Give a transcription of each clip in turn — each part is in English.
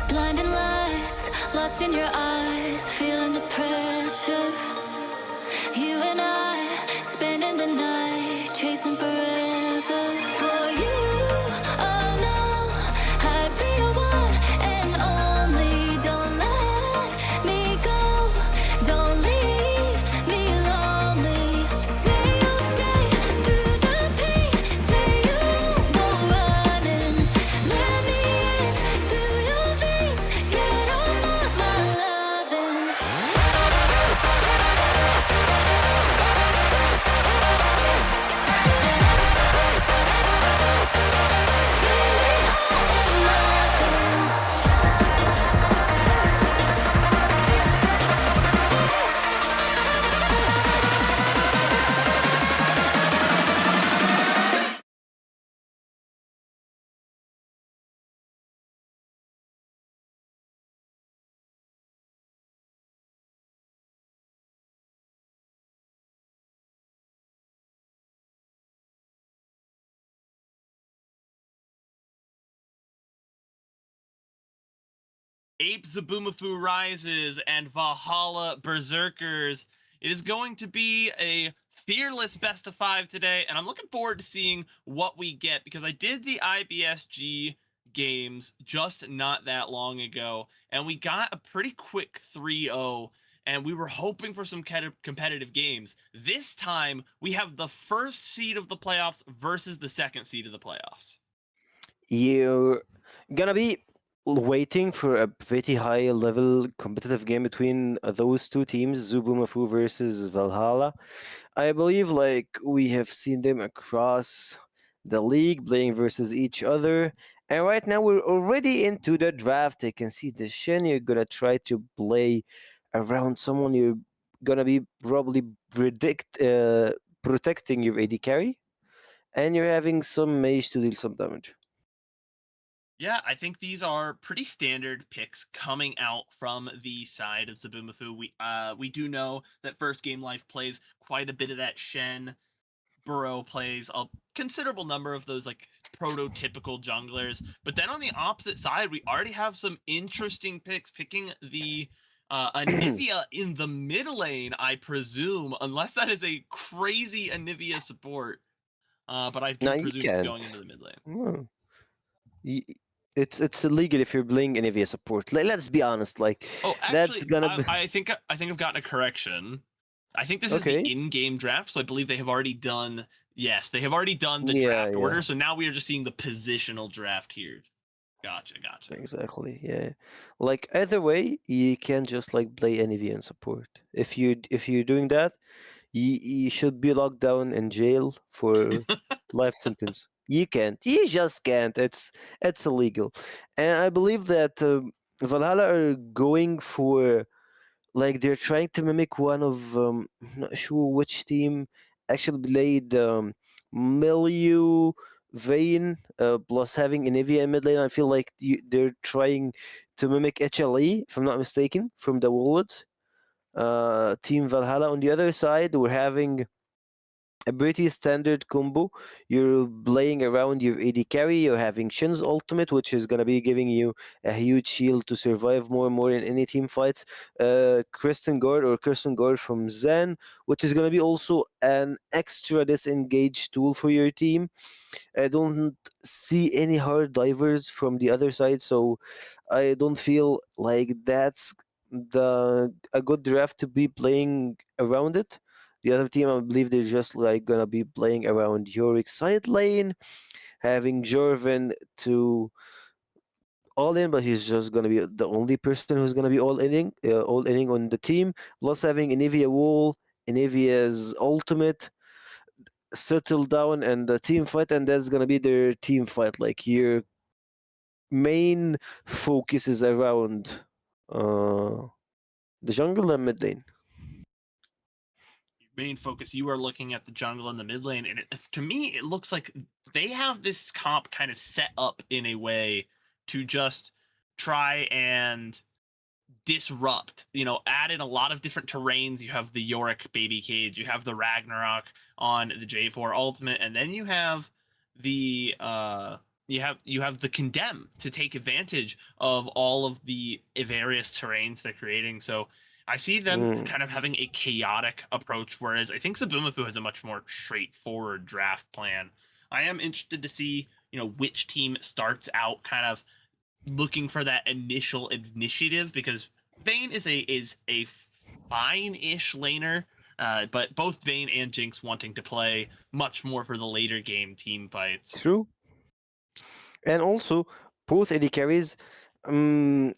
Blinding lights, lost in your eyes, feeling the pressure. You and I, spending the night, chasing forever. For you, oh no, I'd be your one and only. Don't let me go, don't leave me lonely. Say you'll stay through the pain, say you won't go running. Let me in through your veins, get off of my loving. Ape Zaboomafoo Rises and Valhalla Berserkers. It is going to be a fearless best of 5 today, and I'm looking forward to seeing what we get because I did the IBSG games just not that long ago, and we got a pretty quick 3-0, and we were hoping for some competitive games. This time, we have the first seed of the playoffs versus the second seed of the playoffs. You're gonna be waiting for a pretty high level competitive game between those two teams, Zubumafu versus Valhalla. I believe like we have seen them across the league playing versus each other. And right now we're already into the draft. I can see the Shen. You're gonna try to play around someone. You're gonna be probably protecting your AD carry, and you're having some mage to deal some damage. Yeah, I think these are pretty standard picks coming out from the side of Zabumafu. We do know that First Game Life plays quite a bit of that Shen. Burrow plays a considerable number of those like prototypical junglers. But then on the opposite side, we already have some interesting picks picking the Anivia in the mid lane, I presume, unless that is a crazy Anivia support. But I No, do you presume it's going into can't. the mid lane. No. Y- it's illegal if you're playing Anivia support. Let's be honest. Like Oh, that's actually, gonna I, be I think I think I've gotten a correction. I think this is the okay. in-game draft, so I believe they have already done. Yes, they have already done the Yeah, draft yeah, order. So now we are just seeing the positional draft here. Gotcha. exactly. Yeah, like either way, you can just like play Anivia and support. If you're doing that, you should be locked down in jail for life sentence. You can't. You just can't. It's illegal, and I believe that Valhalla are going for like they're trying to mimic one of I'm not sure which team actually played Milieu Vayne plus having Anivia in mid lane. I feel like they're trying to mimic HLE, if I'm not mistaken, from the Warlords. Team Valhalla on the other side, we're having a pretty standard combo. You're playing around your AD carry, you're having Shin's ultimate, which is gonna be giving you a huge shield to survive more and more in any team fights. Kirsten Guard from Zen, which is gonna be also an extra disengage tool for your team. I don't see any hard divers from the other side, so I don't feel like that's the a good draft to be playing around it. The other team, I believe they're just like gonna be playing around Yorick's side lane, having Jorvin to all in, but he's just gonna be the only person who's gonna be all inning on the team. Plus having Anivia Wall, Anivia's ultimate settle down and the team fight, and that's gonna be their team fight. Like your main focus is around uh the jungle and mid lane. Main focus. You are looking at the jungle and the mid lane, and to me, it looks like they have this comp kind of set up in a way to just try and disrupt, add in a lot of different terrains. You have the Yorick baby cage, you have the Ragnarok on the J4 ultimate, and then you have the you have the Condemn to take advantage of all of the various terrains they're creating. So I see them Mm, kind of having a chaotic approach, whereas I think Sabumafu has a much more straightforward draft plan. I am interested to see, which team starts out kind of looking for that initial initiative, because Vayne is a fine-ish laner, but both Vayne and Jinx wanting to play much more for the later game team fights. true. And also, both AD carries. Um,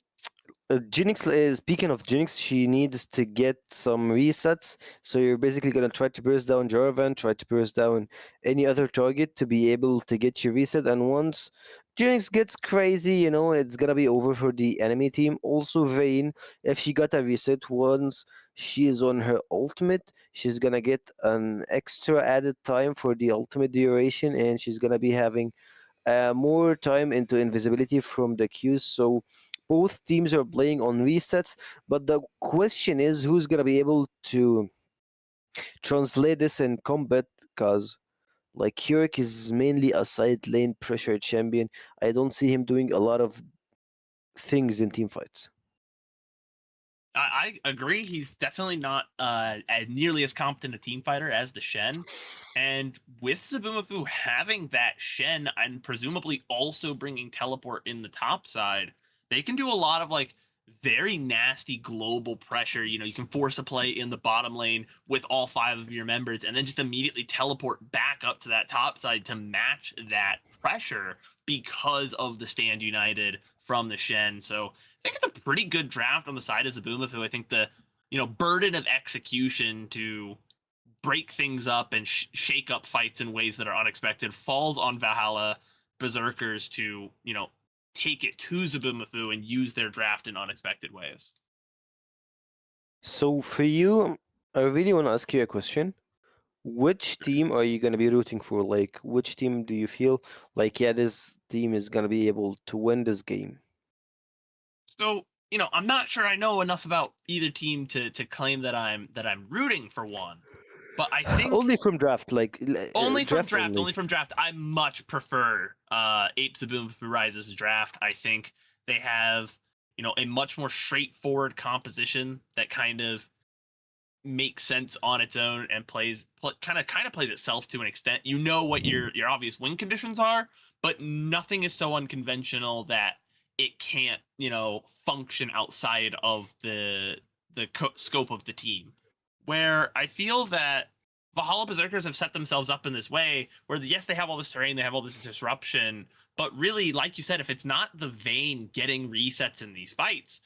Jinx is speaking of Jinx, she needs to get some resets. So you're basically gonna try to burst down Jarvan, try to burst down any other target to be able to get your reset. And once Jinx gets crazy, it's gonna be over for the enemy team. Also, Vayne, if she got a reset once she is on her ultimate, she's gonna get an extra added time for the ultimate duration, and she's gonna be having more time into invisibility from the queues. So both teams are playing on resets, but the question is who's gonna be able to translate this in combat? Because like Keurig is mainly a side lane pressure champion. I don't see him doing a lot of things in team fights. I agree. He's definitely not nearly as competent a team fighter as the Shen. And with Zabumafu having that Shen and presumably also bringing teleport in the top side, they can do a lot of like very nasty global pressure. You can force a play in the bottom lane with all 5 of your members and then just immediately teleport back up to that top side to match that pressure because of the Stand United from the Shen. So I think it's a pretty good draft on the side of Zabumafu. I think the burden of execution to break things up and shake up fights in ways that are unexpected falls on Valhalla Berserkers to take it to Zabumafu and use their draft in unexpected ways. So for you, I really want to ask you a question. Which team are you going to be rooting for? Like, which team do you feel like, yeah, this team is going to be able to win this game? So I'm not sure I know enough about either team to claim that I'm rooting for one, but I think Only from draft, like only from draft draft. only. Only from draft. I much prefer Ape Zaboom Rises draft. I think they have a much more straightforward composition that kind of makes sense on its own and kind of plays itself to an extent. You know what your obvious win conditions are, but nothing is so unconventional that it can't function outside of the scope of the team. Where I feel that Valhalla Berserkers have set themselves up in this way where yes, they have all this terrain, they have all this disruption, but really, like you said, if it's not the Vayne getting resets in these fights,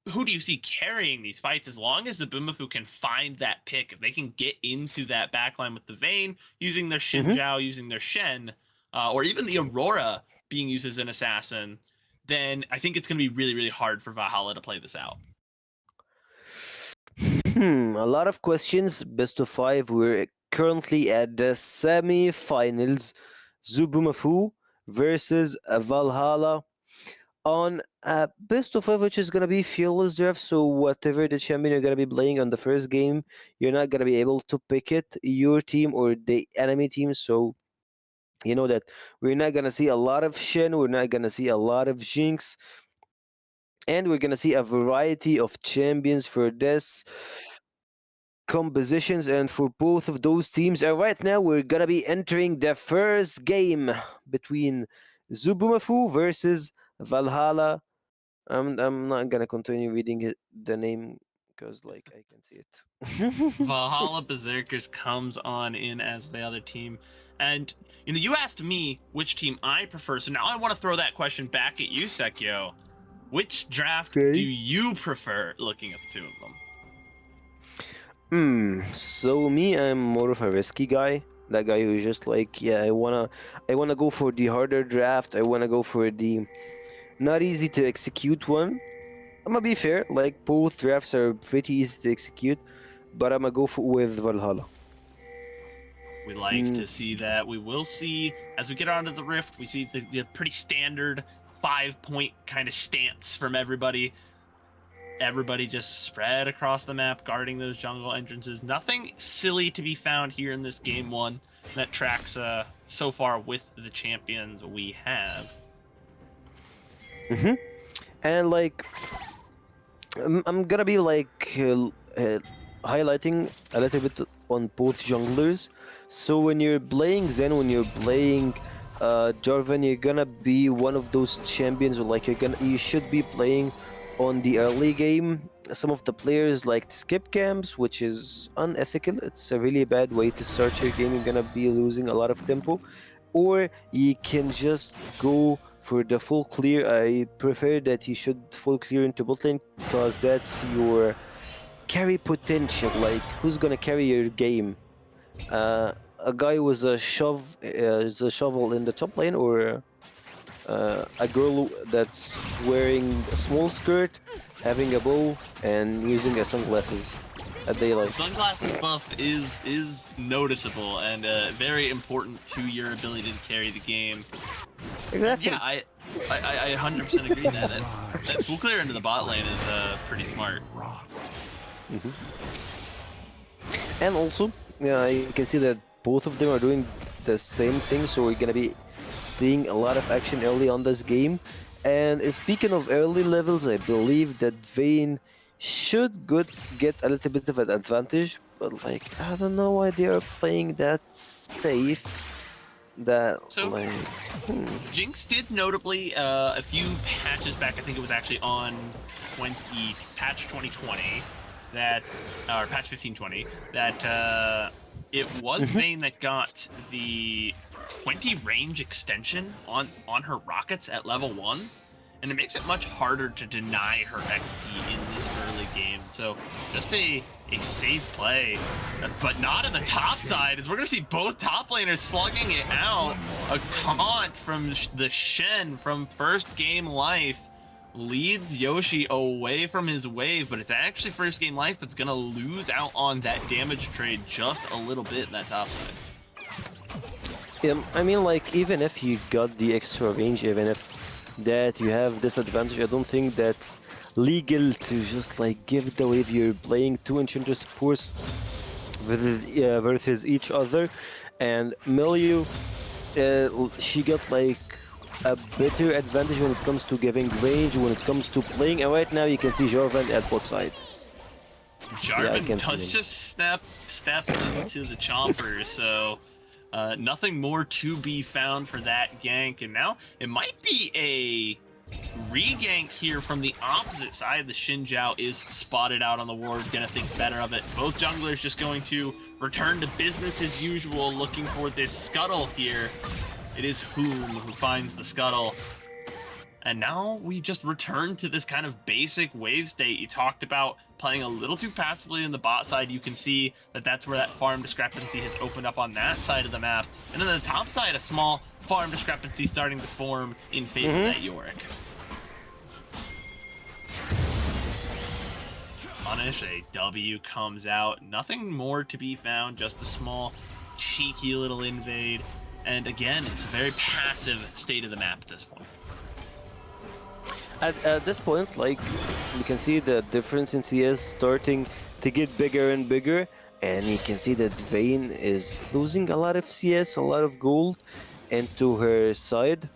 who do you see carrying these fights? As long as the Zabumafu can find that pick, if they can get into that backline with the Vayne, using their Hmm. Shinjao, using their Shen, or even the Aurora being used as an assassin, then I think it's going to be really, really hard for Valhalla to play this out. A lot of questions. Best of five. We're currently at the semi-finals. Zubumafu versus Valhalla on a best of five, which is gonna be fearless draft. So whatever the champion you're gonna be playing on the first game, you're not gonna be able to pick it, your team or the enemy team. So you know that we're not gonna see a lot of Shen, we're not gonna see a lot of Jinx, and we're gonna see a variety of champions for this compositions and for both of those teams. And right now we're gonna be entering the first game between Zubumafu versus Valhalla. I'm not gonna continue reading the name because like I can see it. Valhalla Berserkers comes on in as the other team. And you asked me which team I prefer, so now I want to throw that question back at you, Sekio. Which draft do Okay. you prefer looking at the two of them? So me, I'm more of a risky guy. That guy who's just like, yeah, I wanna go for the harder draft. I wanna go for the not easy to execute one. I'm gonna be fair, like both drafts are pretty easy to execute, but I'm gonna go with Valhalla. We like Mm, to see that. We will see as we get onto the Rift, we see the pretty standard 5-point kind of stance from everybody. Everybody just spread across the map, guarding those jungle entrances. Nothing silly to be found here in this game one. that tracks so far with the champions we have. And like I'm gonna be like highlighting a little bit on both junglers. So when you're playing Zen, when you're playing Jarvan, you're gonna be one of those champions, or like you should be playing on the early game. Some of the players like to skip camps, which is unethical. It's a really bad way to start your game. You're gonna be losing a lot of tempo, or you can just go for the full clear. I prefer that you should full clear into bot lane because that's your carry potential. Like, who's gonna carry your game? A guy with a shovel in the top lane, or a girl that's wearing a small skirt, having a bow, and using a sunglasses at daylight. Sunglasses buff is noticeable and very important to your ability to carry the game. Exactly. Yeah, I 100% agree that full clear into the bot lane is pretty smart. And also, yeah, you can see that both of them are doing the same thing, so we're gonna be seeing a lot of action early on this game. And speaking of early levels, I believe that Vayne should get a little bit of an advantage, but like I don't know why they are playing that safe. That So, like Jinx did notably a few patches back, I think it was actually on patch 2020, that, or patch 1520, that it was Vayne that got the 20 range extension on her rockets at level 1, and it makes it much harder to deny her XP in this early game. So just a safe play, but not in the top side, as we're going to see both top laners slugging it out. A taunt from the Shen from first game life leads Yoshi away from his wave, but it's actually first game life that's going to lose out on that damage trade just a little bit in that top side. I mean, like, even if you got the extra range, even if that you have this advantage, I don't think that's legal to just like give the wave. You're playing two enchanter supports versus each other, and Milieu, she got like a better advantage when it comes to giving range, when it comes to playing, and right now you can see Jarvan at bot side. Jarvan does just step into the chomper, so nothing more to be found for that gank. And now it might be a re-gank here from the opposite side. The Xin Zhao is spotted out on the ward, gonna think better of it. Both junglers just going to return to business as usual, looking for this scuttle here. It is Whom who finds the scuttle. And now we just return to this kind of basic wave state. You talked about playing a little too passively in the bot side. You can see that that's where that farm discrepancy has opened up on that side of the map. And then the top side, a small farm discrepancy starting to form in favor of that Yorick. Punish, a W comes out. Nothing more to be found, just a small, cheeky little invade. And again, it's a very passive state of the map at this point. At this point, like, you can see the difference in CS starting to get bigger and bigger, and you can see that Vayne is losing a lot of CS, a lot of gold into her side.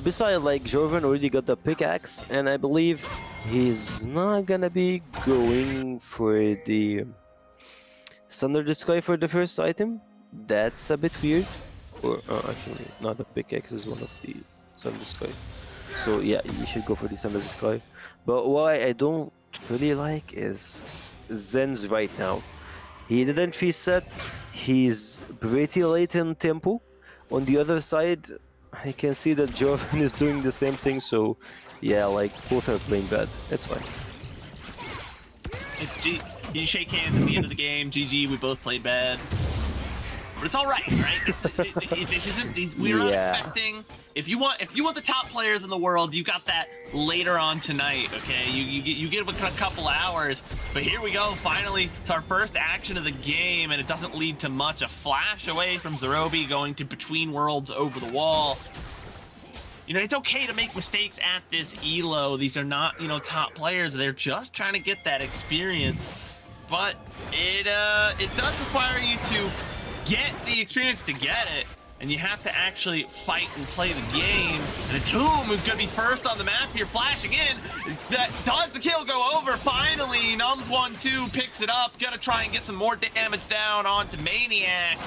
Besides, like, Jarvan already got the pickaxe, and I believe he's not gonna be going for the Thunder the Sky for the first item. That's a bit weird. Or actually, not the pickaxe is one of the Thunder Sky. So yeah, you should go for the Thunder Sky. But what I don't really like is Zen's right now. He didn't reset. He's pretty late in tempo. On the other side, I can see that Jarvan is doing the same thing. So yeah, like both are playing bad. That's fine. You shake hands at the end of the game. GG, we both played bad. But it's all right, right? We're not expecting. If you want the top players in the world, you got that later on tonight. Okay, you get a couple hours. But here we go. Finally, it's our first action of the game, and it doesn't lead to much. A flash away from Zerobi going to between worlds over the wall. You know, it's okay to make mistakes at this elo. These are not, top players. They're just trying to get that experience. But it does require you to get the experience to get it, and you have to actually fight and play the game. And it's Whom who's going to be first on the map here, flashing in. That does the kill go over? Finally, Nums 1-2 picks it up. Gonna try and get some more damage down onto Maniac.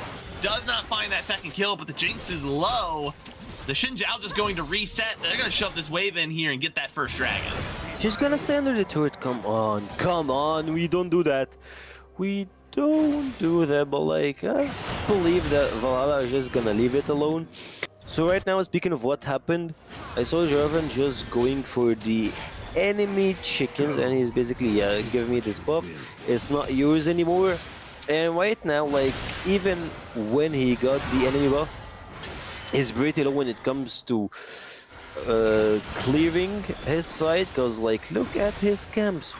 Does not find that second kill, but the Jinx is low. The Xin Zhao just going to reset. They're going to shove this wave in here and get that first dragon. She's gonna stay under the turret. Come on. We don't do that. We don't do that, but like, I believe that Valhalla is just gonna leave it alone. So right now, speaking of what happened, I saw Jarvan just going for the enemy chickens, and he's basically, yeah, giving me this buff. It's not yours anymore. And right now, like, even when he got the enemy buff, he's pretty low when it comes to clearing his side, because like, look at his camps.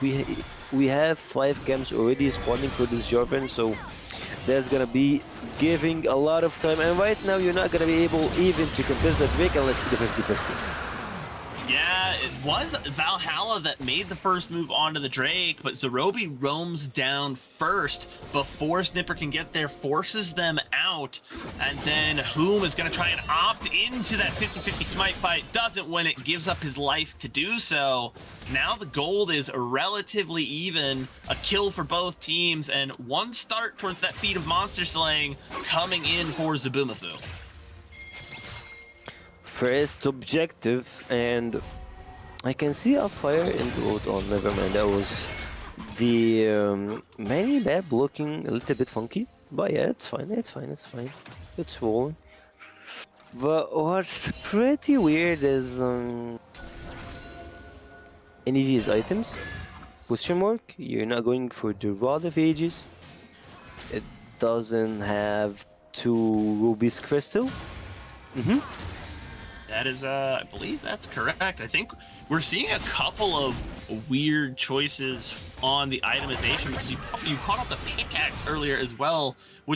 We have 5 camps already spawning for this Jarvan, so that's gonna be giving a lot of time, and right now you're not gonna be able even to contest that Drake unless you do 50-50. Yeah, it was Valhalla that made the first move onto the Drake, but Zerobi roams down first before Snipper can get there, forces them out, and then Whom is going to try and opt into that 50-50 smite fight, doesn't win it, gives up his life to do so. Now the gold is relatively even, a kill for both teams, and one start towards that feat of monster slaying coming in for Zabumafu. First objective, and I can see a fire into oh never mind, that was the many map looking a little bit funky, but yeah, it's fine, it's rolling. But what's pretty weird is any of these items, question mark, you're not going for the Rod of Ages, it doesn't have 2 rubies crystal. That is, I believe that's correct. I think we're seeing a couple of weird choices on the itemization, because you caught up the pickaxe earlier as well, which